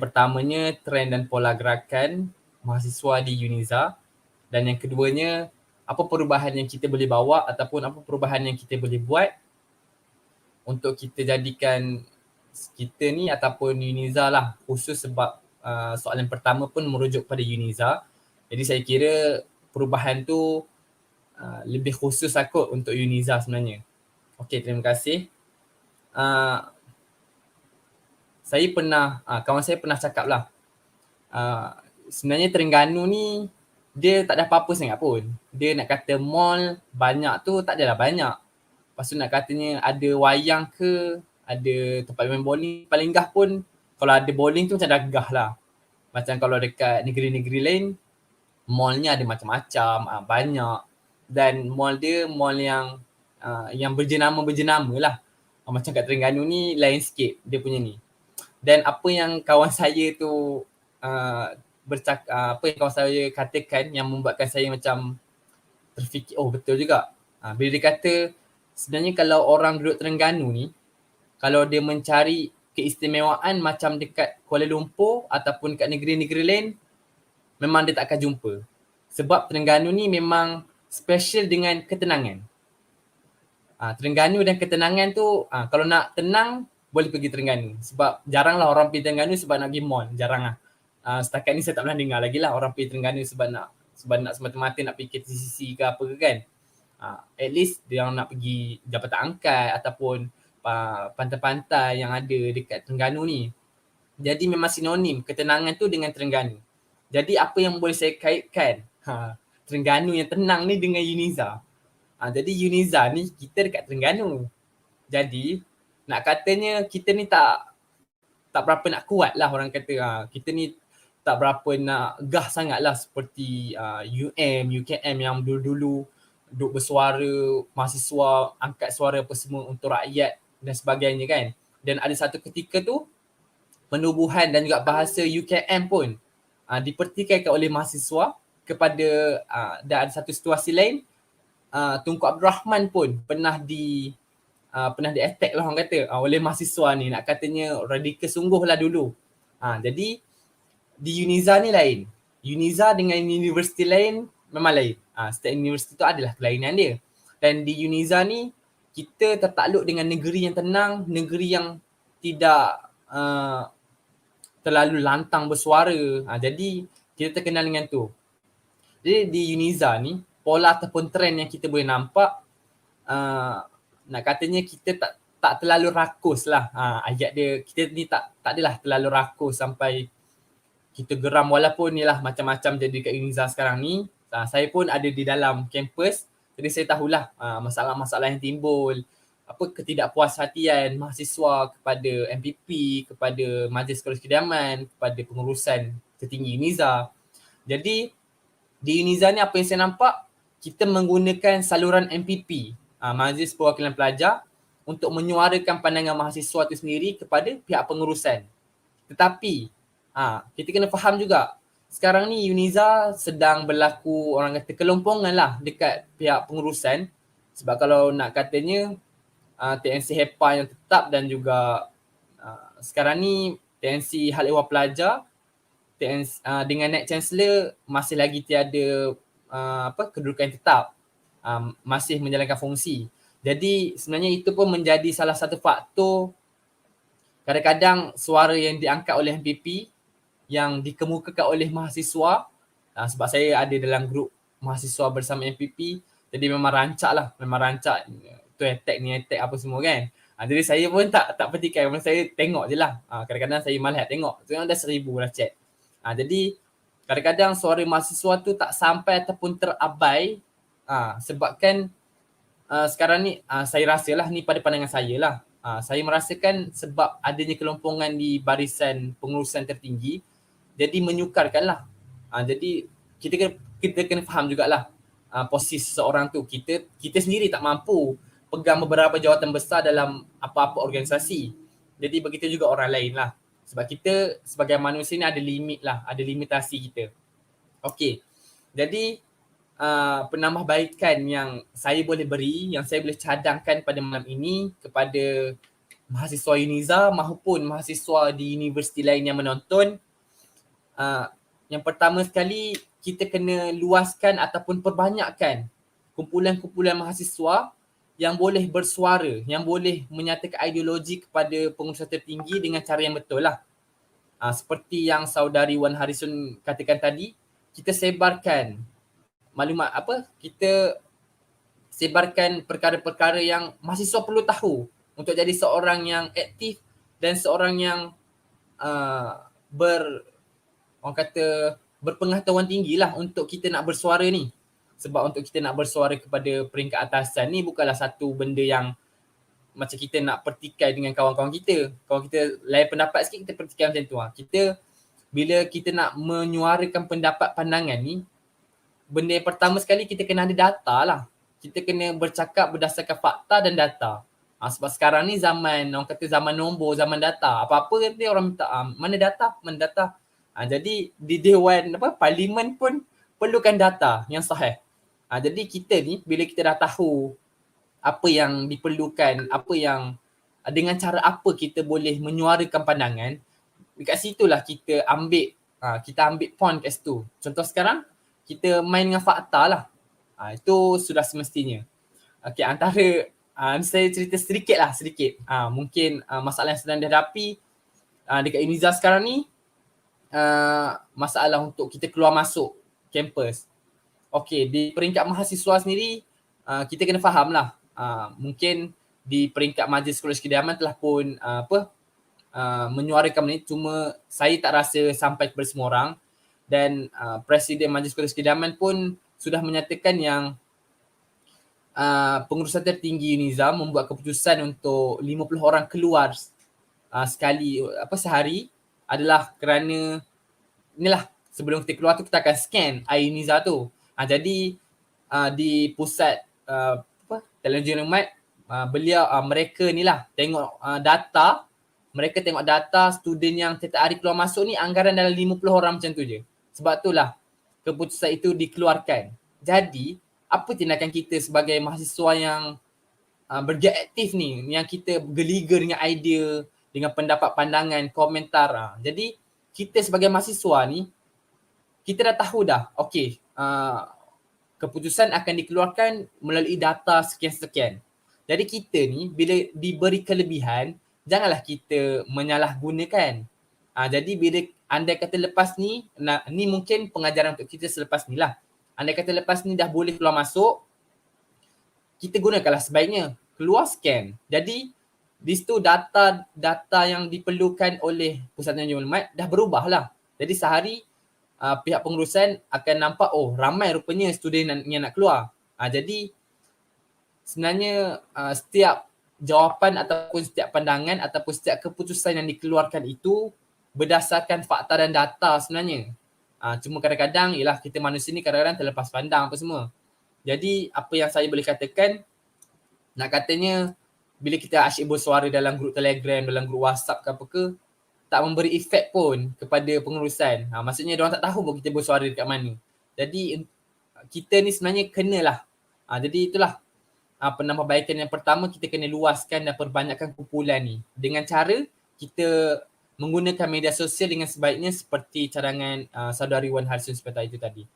pertamanya trend dan pola gerakan mahasiswa di Uniza, dan yang keduanya apa perubahan yang kita boleh bawa ataupun apa perubahan yang kita boleh buat untuk kita jadikan kita ni ataupun Uniza lah, khusus sebab soalan pertama pun merujuk pada Uniza. Jadi saya kira perubahan tu lebih khusus lah kot untuk Uniza sebenarnya. Okey, terima kasih. Saya pernah, kawan saya pernah cakap lah, sebenarnya Terengganu ni dia tak ada apa-apa sangat pun. Dia nak kata mall banyak tu tak adalah banyak. Lepas tu nak katanya ada wayang ke, ada tempat main bowling, paling gah pun kalau ada bowling tu macam dah gah lah. Macam kalau dekat negeri-negeri lain, mallnya ada macam-macam, banyak. Dan mall dia mall yang berjenama-berjenama lah. Macam kat Terengganu ni lain sikit dia punya ni. Dan apa yang kawan saya tu apa yang kawan saya katakan yang membuatkan saya macam terfikir, oh betul juga. Bila dia kata sebenarnya kalau orang duduk Terengganu ni, kalau dia mencari keistimewaan macam dekat Kuala Lumpur ataupun kat negeri-negeri lain, memang dia tak akan jumpa. Sebab Terengganu ni memang special dengan ketenangan. Terengganu dan ketenangan tu, kalau nak tenang, boleh pergi Terengganu. Sebab jaranglah orang pergi Terengganu sebab nak pergi mall. Jarang lah. Setakat ni saya tak pernah dengar lagi lah orang pergi Terengganu sebab nak semata-mata nak pergi KTCC ke apa ke kan. At least dia nak pergi Jabatan Angkat ataupun pantai-pantai yang ada dekat Terengganu ni. Jadi memang sinonim ketenangan tu dengan Terengganu. Jadi apa yang boleh saya kaitkan Terengganu yang tenang ni dengan Uniza. Jadi Uniza ni kita dekat Terengganu. Jadi nak katanya kita ni tak berapa nak kuat lah orang kata. Kita ni tak berapa nak gah sangat lah seperti UKM yang dulu-dulu duk bersuara, mahasiswa angkat suara apa semua untuk rakyat dan sebagainya kan. Dan ada satu ketika tu penubuhan dan juga bahasa UKM pun dipertikaikan oleh mahasiswa kepada dan ada satu situasi lain Tunku Abdul Rahman pun pernah di attack lah orang kata oleh mahasiswa ni, nak katanya radikal sungguh lah dulu. Jadi di Uniza ni lain. Uniza dengan universiti lain memang lain. Setiap universiti tu adalah kelainan dia. Dan di Uniza ni kita tertakluk dengan negeri yang tenang, negeri yang tidak terlalu lantang bersuara. Jadi kita terkenal dengan tu. Jadi di Uniza ni pola ataupun trend yang kita boleh nampak nak katanya kita tak terlalu rakus lah. Ayat dia, kita ni tak adalah terlalu rakus sampai kita geram, walaupun ni lah macam-macam jadi kat Uniza sekarang ni. Saya pun ada di dalam kampus, jadi saya tahulah masalah-masalah yang timbul, apa ketidakpuashatian mahasiswa kepada MPP, kepada Majlis Kolej Kediaman, kepada pengurusan tertinggi Uniza. Jadi di Uniza ni apa yang saya nampak, kita menggunakan saluran MPP, Majlis Perwakilan Pelajar, untuk menyuarakan pandangan mahasiswa itu sendiri kepada pihak pengurusan. Tetapi kita kena faham juga, sekarang ni Uniza sedang berlaku orang kata kelompongan lah dekat pihak pengurusan. Sebab kalau nak katanya TNC HEPA yang tetap dan juga sekarang ni TNC Hal Ehwal Pelajar dengan Naib Chancellor masih lagi tiada kedudukan yang tetap, masih menjalankan fungsi. Jadi sebenarnya itu pun menjadi salah satu faktor kadang-kadang suara yang diangkat oleh MPP yang dikemukakan oleh mahasiswa, sebab saya ada dalam grup mahasiswa bersama MPP, jadi memang rancak tu attack ni attack apa semua kan. Jadi saya pun tak petikai, saya tengok je lah. Kadang-kadang saya malas tengok, tengok dah 1000 lah chat. Jadi kadang-kadang suara mahasiswa tu tak sampai ataupun terabai, sebabkan sekarang ni saya rasalah ni pada pandangan saya lah. Saya merasakan sebab adanya kelompongan di barisan pengurusan tertinggi, jadi menyukarkan lah. Jadi kita kena faham jugalah posisi seseorang tu. Kita sendiri tak mampu pegang beberapa jawatan besar dalam apa-apa organisasi. Jadi begitu juga orang lain lah. Sebab kita sebagai manusia ni ada limit lah, ada limitasi kita. Okey, jadi penambahbaikan yang saya boleh beri, yang saya boleh cadangkan pada malam ini kepada mahasiswa UNIZA maupun mahasiswa di universiti lain yang menonton, yang pertama sekali kita kena luaskan ataupun perbanyakkan kumpulan-kumpulan mahasiswa yang boleh bersuara, yang boleh menyatakan ideologi kepada pengurusan tertinggi dengan cara yang betul lah. Seperti yang saudari Wan Harisun katakan tadi, kita sebarkan maklumat kita sebarkan perkara-perkara yang mahasiswa perlu tahu untuk jadi seorang yang aktif dan seorang yang orang kata berpengetahuan tinggi lah untuk kita nak bersuara ni. Sebab untuk kita nak bersuara kepada peringkat atasan ni bukanlah satu benda yang macam kita nak pertikai dengan kawan-kawan kita. Kawan kita lain pendapat sikit, kita pertikai macam tu. Bila kita nak menyuarakan pendapat pandangan ni, benda yang pertama sekali kita kena ada data lah. Kita kena bercakap berdasarkan fakta dan data. Sebab sekarang ni zaman, orang kata zaman nombor, zaman data. Apa-apa nanti orang minta, mana data? Mana data? Jadi di Dewan Parlimen pun perlukan data yang sahih. Jadi kita ni bila kita dah tahu apa yang diperlukan, apa yang dengan cara apa kita boleh menyuarakan pandangan, dekat situlah kita ambil point kat situ. Contoh sekarang kita main dengan fakta lah. Itu sudah semestinya. Okey, antara saya cerita sedikit. Mungkin masalah yang sedang dihadapi dekat UNIZA sekarang ni, masalah untuk kita keluar masuk kampus. Okey, di peringkat mahasiswa sendiri, kita kena faham lah. Mungkin di peringkat Majlis Kolej Kediaman telah pun menyuarakan ini, cuma saya tak rasa sampai kepada semua orang. Dan Presiden Majlis Kolej Kediaman pun sudah menyatakan yang pengurusan tertinggi UNIZA membuat keputusan untuk 50 orang keluar sehari adalah kerana inilah, sebelum kita keluar tu kita akan scan UNIZA tu. Jadi di pusat teknologi maklumat, mereka ni lah tengok data, mereka tengok data student yang setiap hari keluar masuk ni anggaran dalam 50 orang macam tu je. Sebab itulah keputusan itu dikeluarkan. Jadi apa tindakan kita sebagai mahasiswa yang bergiat aktif ni, yang kita geliga dengan idea, dengan pendapat pandangan, komentar. Jadi kita sebagai mahasiswa ni, kita dah tahu dah, okey, keputusan akan dikeluarkan melalui data sekian-sekian. Jadi kita ni bila diberi kelebihan, janganlah kita menyalahgunakan. Jadi bila andai kata lepas ni, ni mungkin pengajaran untuk kita selepas ni lah. Andai kata lepas ni dah boleh keluar masuk, kita gunakanlah sebaiknya. Keluar scan. Jadi di situ data yang diperlukan oleh Pusat Teknologi Maklumat dah berubah lah. Jadi sehari pihak pengurusan akan nampak, oh ramai rupanya student yang nak keluar. Jadi sebenarnya setiap jawapan ataupun setiap pandangan ataupun setiap keputusan yang dikeluarkan itu berdasarkan fakta dan data sebenarnya. Cuma kadang-kadang ialah kita manusia ni kadang-kadang terlepas pandang apa semua. Jadi apa yang saya boleh katakan, nak katanya bila kita asyik bersuara dalam grup Telegram, dalam grup WhatsApp ke apa ke, tak memberi efek pun kepada pengurusan. Maksudnya diorang tak tahu pun kita bersuara dekat mana. Jadi kita ni sebenarnya kenalah. Jadi itulah penambahbaikan yang pertama, kita kena luaskan dan perbanyakkan kumpulan ni dengan cara kita menggunakan media sosial dengan sebaiknya seperti cadangan saudari Wan Harisun seperti itu tadi.